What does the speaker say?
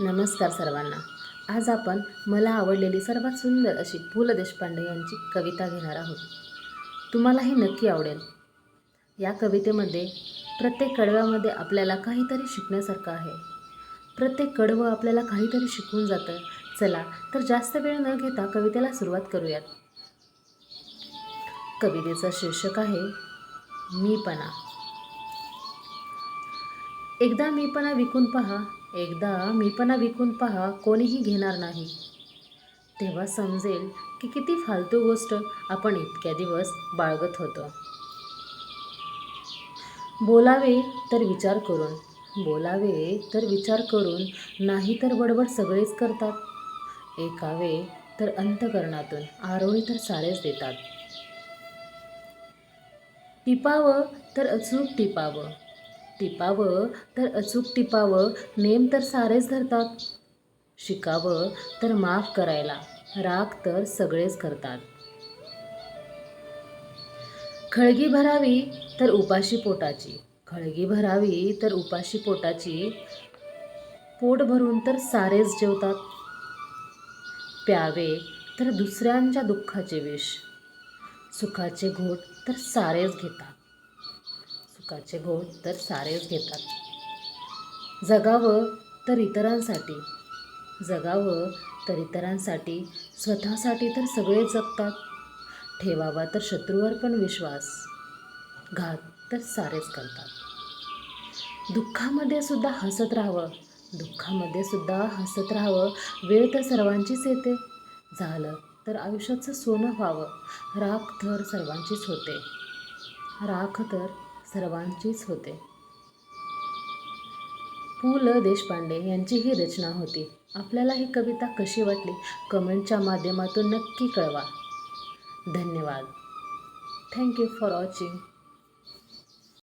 नमस्कार सर्वांना. आज आपण मला आवडलेली सर्वात सुंदर अशी पु ल देशपांडे यांची कविता घेणार आहोत. तुम्हालाही नक्की आवडेल. या कवितेमध्ये प्रत्येक कडव्यामध्ये आपल्याला काहीतरी शिकण्यासारखं आहे. प्रत्येक कडवं आपल्याला काहीतरी शिकवून जातं. चला तर जास्त वेळ न घेता कवितेला सुरुवात करूयात. कवितेचं शीर्षक आहे मीपणा. एकदा मीपणा विकून पहा, एकदा मीपणा विकून पहा, कोणीही घेणार नाही. तेव्हा समजेल की किती फालतू गोष्ट आपण इतक्या दिवस बाळगत होतो. बोलावे तर विचार करून, बोलावे तर विचार करून, नाही तर बडबड सगळेच करतात. ऐकावे तर अंतःकरणातून, आरोळी तर सारेच देतात. टिपावं तर अचूक टिपावं, टिपावं तर अचूक टिपावं, नेम तर सारेच धरतात. शिकावं तर माफ करायला, राग तर सगळेच करतात. खळगी भरावी तर उपाशी पोटाची, खळगी भरावी तर उपाशी पोटाची, पोट भरून तर सारेच जेवतात. प्यावे तर दुसऱ्यांच्या दुःखाचे विष, सुखाचे घोट तर सारेच घेतात, सुखाचे घोट तर सारेच घेतात. जगावं तर इतरांसाठी, जगावं तर इतरांसाठी, स्वतःसाठी तर सगळेच जगतात. ठेवावा तर शत्रूवर पण विश्वास, घात तर सारेच करतात. दुःखामध्ये सुद्धा हसत राहावं, दुःखामध्ये सुद्धा हसत राहावं, वेळ तर सर्वांचीच येते. झालं तर आयुष्याचं सोनं व्हावं, राख तर सर्वांचीच होते, राख तर सर्वांचीच होते. पु ल देशपांडे यांची ही रचना होती. आपल्याला ही कविता कशी वाटली कमेंटच्या माध्यमातून नक्की कळवा. धन्यवाद. Thank you for watching.